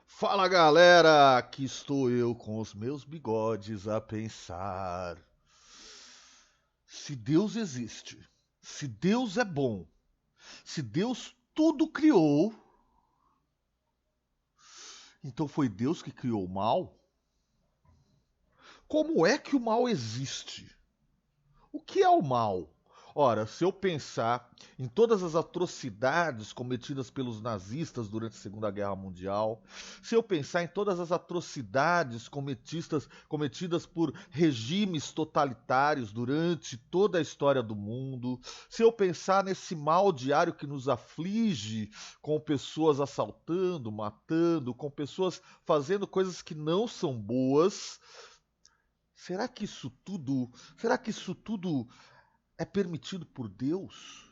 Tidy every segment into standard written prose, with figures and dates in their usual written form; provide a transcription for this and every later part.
Fala galera, aqui estou eu com os meus bigodes a pensar. Se Deus existe, se Deus é bom, se Deus tudo criou, então foi Deus que criou o mal? Como é que o mal existe? O que é o mal? Ora, se eu pensar em todas as atrocidades cometidas pelos nazistas durante a Segunda Guerra Mundial, se eu pensar em todas as atrocidades cometidas por regimes totalitários durante toda a história do mundo, se eu pensar nesse mal diário que nos aflige, com pessoas assaltando, matando, com pessoas fazendo coisas que não são boas, será que isso tudo é permitido por Deus?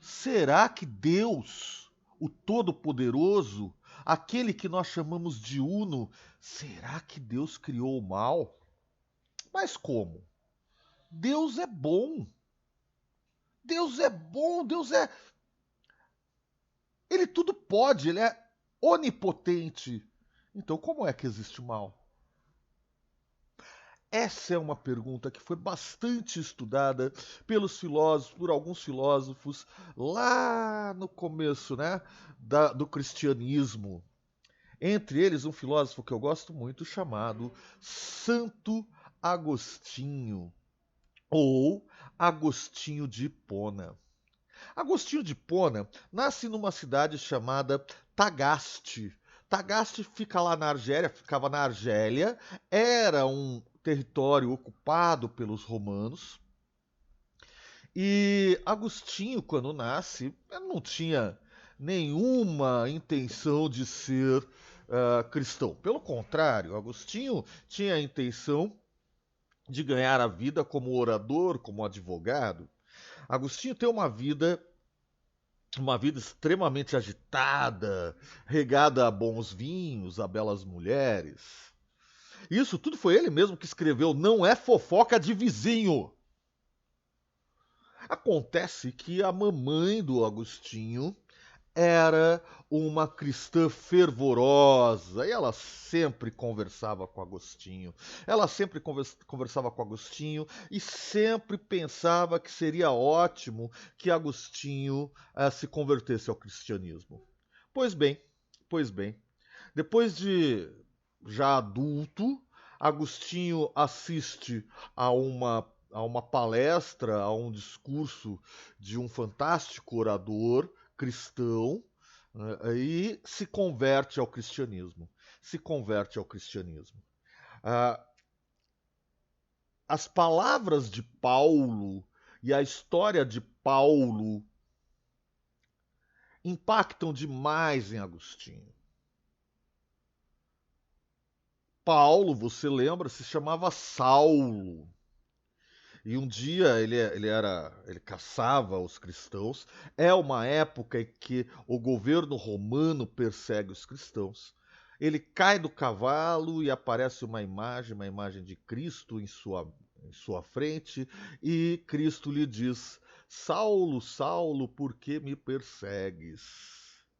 Será que Deus, o Todo-Poderoso, aquele que nós chamamos de Uno, será que Deus criou o mal? Mas como? Deus é bom. Deus é bom, Deus é. Ele tudo pode, ele é onipotente. Então, como é que existe o mal? Essa é uma pergunta que foi bastante estudada por alguns filósofos lá no começo, né, do cristianismo. Entre eles, um filósofo que eu gosto muito chamado Santo Agostinho, ou Agostinho de Hipona. Agostinho de Hipona nasce numa cidade chamada Tagaste. Tagaste fica lá na Argélia, ficava na Argélia, era um território ocupado pelos romanos. E Agostinho, quando nasce, não tinha nenhuma intenção de ser cristão. Pelo contrário, Agostinho tinha a intenção de ganhar a vida como orador, como advogado. Agostinho tem uma vida extremamente agitada, regada a bons vinhos, a belas mulheres. Isso tudo foi ele mesmo que escreveu, não é fofoca de vizinho. Acontece que a mamãe do Agostinho era uma cristã fervorosa e ela sempre conversava com Agostinho. Ela sempre conversava com Agostinho e sempre pensava que seria ótimo que Agostinho se convertesse ao cristianismo. Pois bem, pois bem, depois de já adulto, Agostinho assiste a uma palestra, a um discurso de um fantástico orador cristão, né, e se converte ao cristianismo. Se converte ao cristianismo. Ah, as palavras de Paulo e a história de Paulo impactam demais em Agostinho. Paulo, você lembra, se chamava Saulo. E um dia ele caçava os cristãos. É uma época em que o governo romano persegue os cristãos. Ele cai do cavalo e aparece uma imagem de Cristo em sua frente, e Cristo lhe diz: Saulo, Saulo, por que me persegues?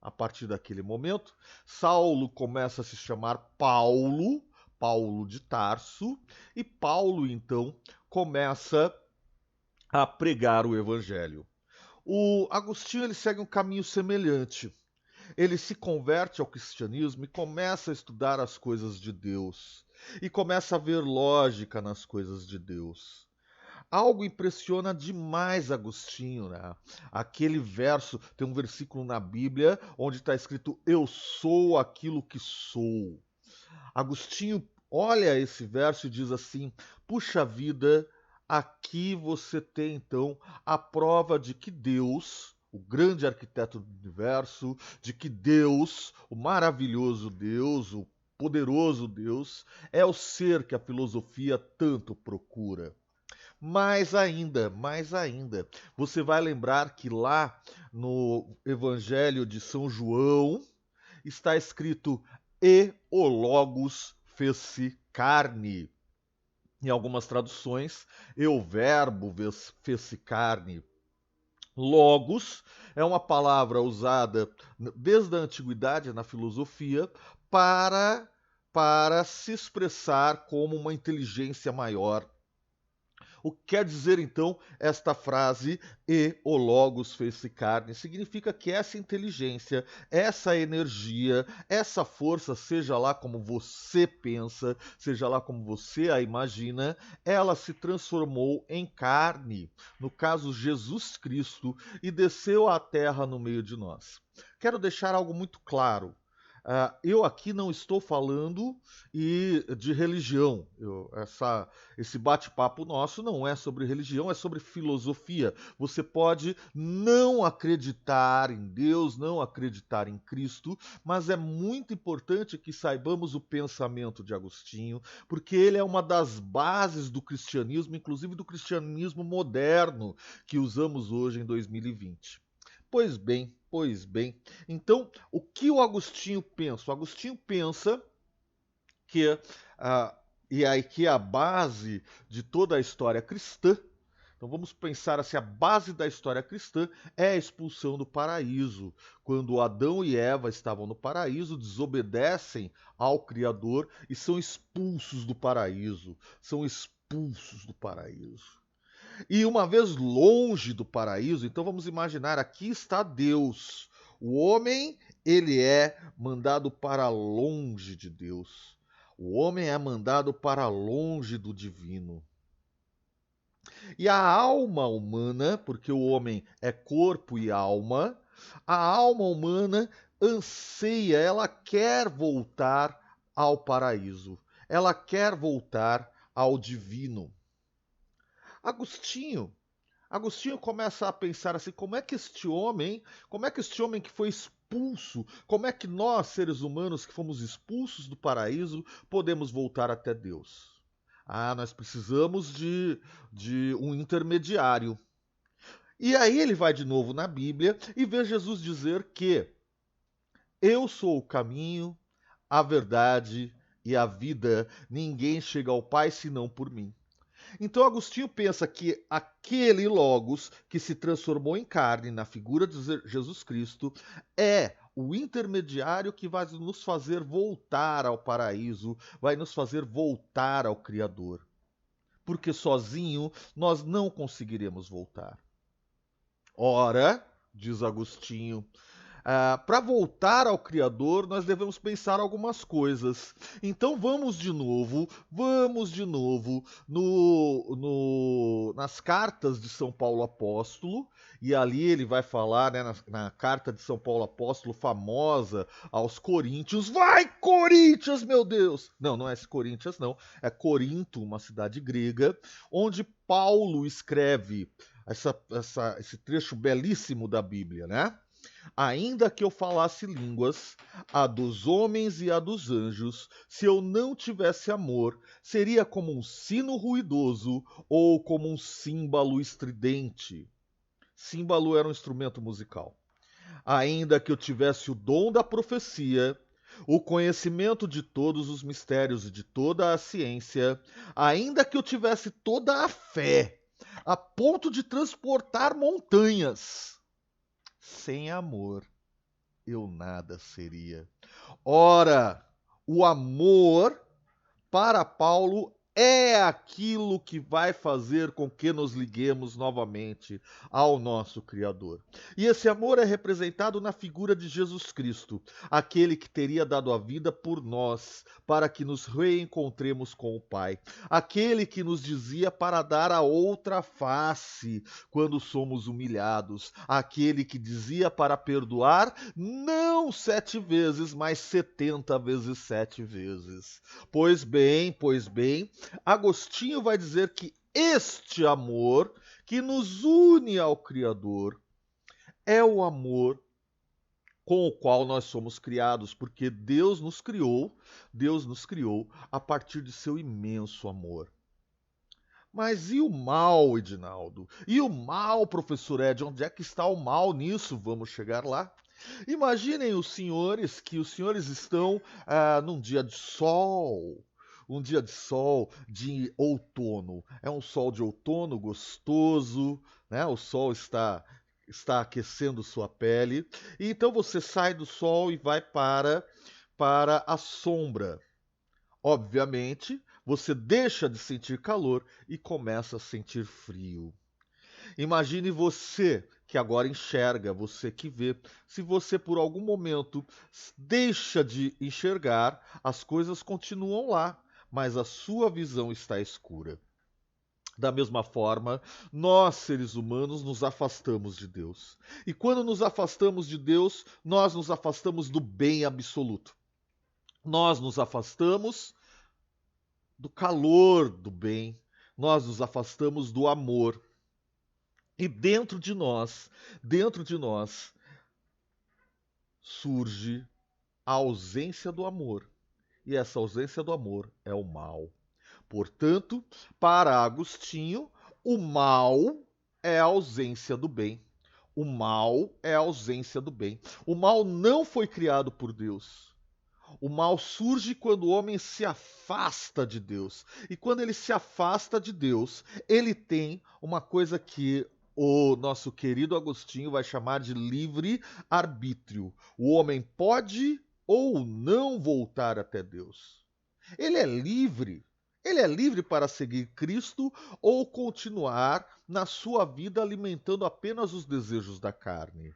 A partir daquele momento, Saulo começa a se chamar Paulo, Paulo de Tarso, e Paulo então começa a pregar o evangelho. O Agostinho ele segue um caminho semelhante. Ele se converte ao cristianismo e começa a estudar as coisas de Deus. E começa a ver lógica nas coisas de Deus. Algo impressiona demais Agostinho, né? Aquele verso, tem um versículo na Bíblia onde está escrito: Eu sou aquilo que sou. Agostinho olha esse verso e diz assim: puxa vida, aqui você tem então a prova de que Deus, o grande arquiteto do universo, de que Deus, o maravilhoso Deus, o poderoso Deus, é o ser que a filosofia tanto procura. Mais ainda, você vai lembrar que lá no Evangelho de São João está escrito: E o Logos fez-se carne. Em algumas traduções, e o Verbo fez-se carne. Logos é uma palavra usada desde a antiguidade na filosofia para, para se expressar como uma inteligência maior. O que quer dizer então esta frase e o Logos fez-se carne? Significa que essa inteligência, essa energia, essa força, seja lá como você pensa, seja lá como você a imagina, ela se transformou em carne, no caso Jesus Cristo, e desceu à terra no meio de nós. Quero deixar algo muito claro. Eu aqui não estou falando de religião. Esse bate-papo nosso não é sobre religião, é sobre filosofia. Você pode não acreditar em Deus, não acreditar em Cristo, mas é muito importante que saibamos o pensamento de Agostinho, porque ele é uma das bases do cristianismo, inclusive do cristianismo moderno que usamos hoje em 2020. Pois bem. Então, o que o Agostinho pensa? O Agostinho pensa que, ah, e aí que é a base de toda a história cristã. Então vamos pensar assim, a base da história cristã é a expulsão do paraíso. Quando Adão e Eva estavam no paraíso, desobedecem ao Criador e são expulsos do paraíso. São expulsos do paraíso. E uma vez longe do paraíso, então vamos imaginar, aqui está Deus. O homem, ele é mandado para longe de Deus. O homem é mandado para longe do divino. E a alma humana, porque o homem é corpo e alma, a alma humana anseia, ela quer voltar ao paraíso. Ela quer voltar ao divino. Agostinho Agostinho começa a pensar assim, como é que este homem que foi expulso, como é que nós, seres humanos que fomos expulsos do paraíso, podemos voltar até Deus? Nós precisamos de um intermediário. E aí ele vai de novo na Bíblia e vê Jesus dizer que eu sou o caminho, a verdade e a vida, ninguém chega ao Pai senão por mim. Então Agostinho pensa que aquele Logos que se transformou em carne na figura de Jesus Cristo é o intermediário que vai nos fazer voltar ao paraíso, vai nos fazer voltar ao Criador. Porque sozinho nós não conseguiremos voltar. Ora, diz Agostinho, para voltar ao Criador, nós devemos pensar algumas coisas. Então vamos de novo nas cartas de São Paulo Apóstolo, e ali ele vai falar, né, na carta de São Paulo Apóstolo, famosa aos Coríntios. Vai, Coríntios, meu Deus! Não, não é esse Coríntios, não. É Corinto, uma cidade grega, onde Paulo escreve esse trecho belíssimo da Bíblia, né? Ainda que eu falasse línguas, a dos homens e a dos anjos, se eu não tivesse amor, seria como um sino ruidoso ou como um símbolo estridente. Símbolo era um instrumento musical. Ainda que eu tivesse o dom da profecia, o conhecimento de todos os mistérios e de toda a ciência, ainda que eu tivesse toda a fé, a ponto de transportar montanhas, sem amor eu nada seria. Ora, o amor para Paulo é aquilo que vai fazer com que nos liguemos novamente ao nosso Criador. E esse amor é representado na figura de Jesus Cristo, aquele que teria dado a vida por nós, para que nos reencontremos com o Pai, aquele que nos dizia para dar a outra face quando somos humilhados, aquele que dizia para perdoar não 7 vezes, mas 70 vezes 7 vezes. Pois bem, Agostinho vai dizer que este amor que nos une ao Criador é o amor com o qual nós somos criados, porque Deus nos criou a partir de seu imenso amor. Mas e o mal, Edinaldo? E o mal, professor Ed? Onde é que está o mal nisso? Vamos chegar lá. Imaginem os senhores que os senhores estão num dia de sol, um dia de sol de outono. É um sol de outono gostoso, né? O sol está está aquecendo sua pele, e então você sai do sol e vai para a sombra. Obviamente, você deixa de sentir calor e começa a sentir frio. Imagine você que agora enxerga, você que vê. Se você por algum momento deixa de enxergar, as coisas continuam lá, mas a sua visão está escura. Da mesma forma, nós, seres humanos, nos afastamos de Deus. E quando nos afastamos de Deus, nós nos afastamos do bem absoluto. Nós nos afastamos do calor do bem, nós nos afastamos do amor. E dentro de nós, surge a ausência do amor. E essa ausência do amor é o mal. Portanto, para Agostinho, o mal é a ausência do bem. O mal é a ausência do bem. O mal não foi criado por Deus. O mal surge quando o homem se afasta de Deus. E quando ele se afasta de Deus, ele tem uma coisa que o nosso querido Agostinho vai chamar de livre-arbítrio. O homem pode ou não voltar até Deus. Ele é livre. Ele é livre para seguir Cristo ou continuar na sua vida alimentando apenas os desejos da carne.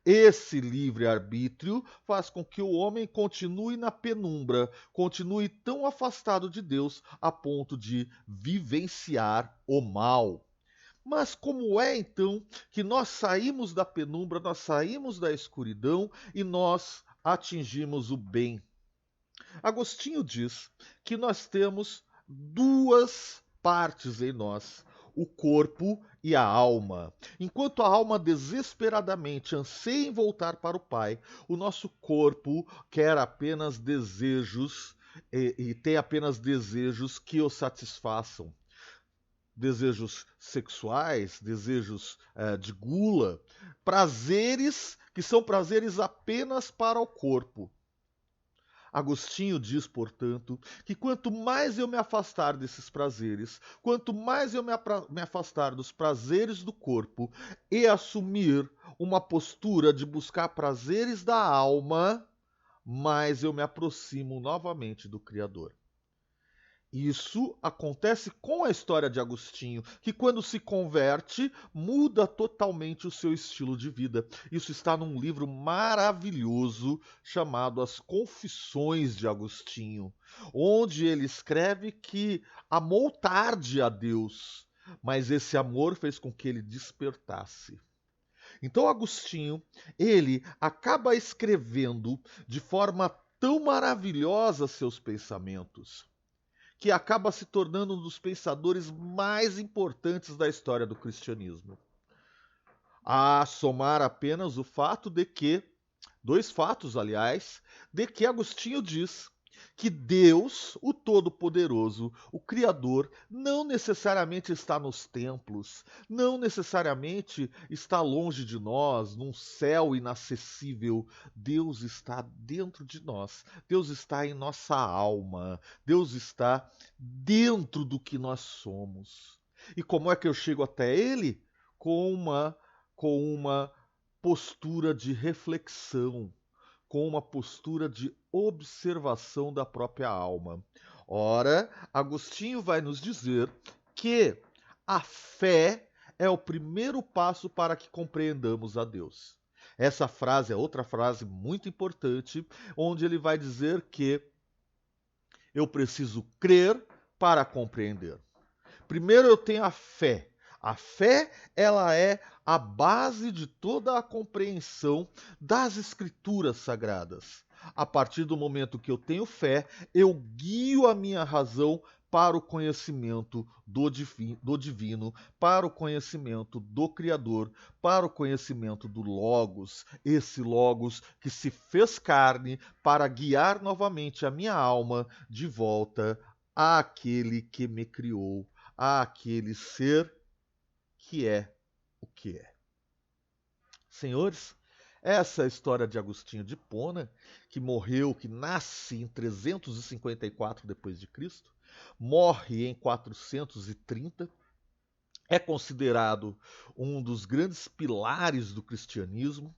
Esse livre-arbítrio faz com que o homem continue na penumbra, continue tão afastado de Deus a ponto de vivenciar o mal. Mas como é então que nós saímos da penumbra, nós saímos da escuridão e nós atingimos o bem? Agostinho diz que nós temos duas partes em nós, o corpo e a alma. Enquanto a alma desesperadamente anseia em voltar para o Pai, o nosso corpo quer apenas desejos e tem apenas desejos que o satisfaçam. Desejos sexuais, desejos de gula, prazeres que são prazeres apenas para o corpo. Agostinho diz, portanto, que quanto mais eu me afastar desses prazeres, quanto mais eu me afastar dos prazeres do corpo e assumir uma postura de buscar prazeres da alma, mais eu me aproximo novamente do Criador. Isso acontece com a história de Agostinho, que quando se converte, muda totalmente o seu estilo de vida. Isso está num livro maravilhoso chamado As Confissões de Agostinho, onde ele escreve que amou tarde a Deus, mas esse amor fez com que ele despertasse. Então Agostinho, ele acaba escrevendo de forma tão maravilhosa seus pensamentos, que acaba se tornando um dos pensadores mais importantes da história do cristianismo. A somar apenas o fato de que, dois fatos, aliás, de que Agostinho diz que Deus, o Todo-Poderoso, o Criador, não necessariamente está nos templos, não necessariamente está longe de nós, num céu inacessível. Deus está dentro de nós, Deus está em nossa alma, Deus está dentro do que nós somos. E como é que eu chego até Ele? Com uma postura de reflexão, com uma postura de observação da própria alma. Ora, Agostinho vai nos dizer que a fé é o primeiro passo para que compreendamos a Deus. Essa frase é outra frase muito importante, onde ele vai dizer que eu preciso crer para compreender. Primeiro eu tenho a fé. A fé, ela é a base de toda a compreensão das escrituras sagradas. A partir do momento que eu tenho fé, eu guio a minha razão para o conhecimento do divino, para o conhecimento do Criador, para o conhecimento do Logos, esse Logos que se fez carne para guiar novamente a minha alma de volta àquele que me criou, àquele ser que é o que é. Senhores, essa é a história de Agostinho de Hipona, que morreu, que nasce em 354 depois de Cristo, morre em 430. É considerado um dos grandes pilares do cristianismo.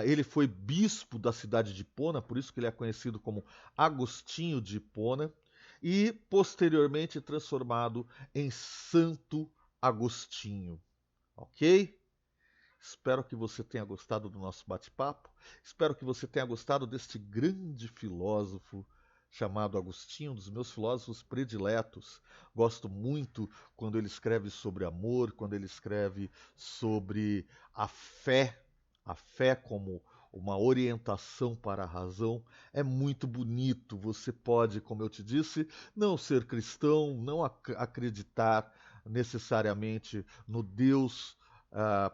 Ele foi bispo da cidade de Hipona, por isso que ele é conhecido como Agostinho de Hipona, e posteriormente transformado em Santo Agostinho. Ok? Espero que você tenha gostado do nosso bate-papo. Espero que você tenha gostado deste grande filósofo chamado Agostinho, um dos meus filósofos prediletos. Gosto muito quando ele escreve sobre amor, quando ele escreve sobre a fé como uma orientação para a razão. É muito bonito. Você pode, como eu te disse, não ser cristão, não acreditar necessariamente no Deus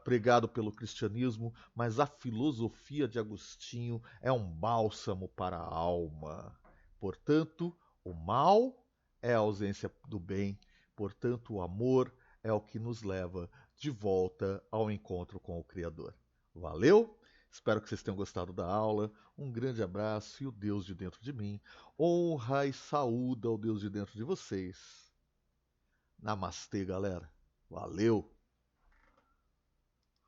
pregado pelo cristianismo, mas a filosofia de Agostinho é um bálsamo para a alma. Portanto, o mal é a ausência do bem, portanto, o amor é o que nos leva de volta ao encontro com o Criador. Valeu? Espero que vocês tenham gostado da aula. Um grande abraço e o Deus de dentro de mim honra e saúda o Deus de dentro de vocês. Namastê, galera. Valeu!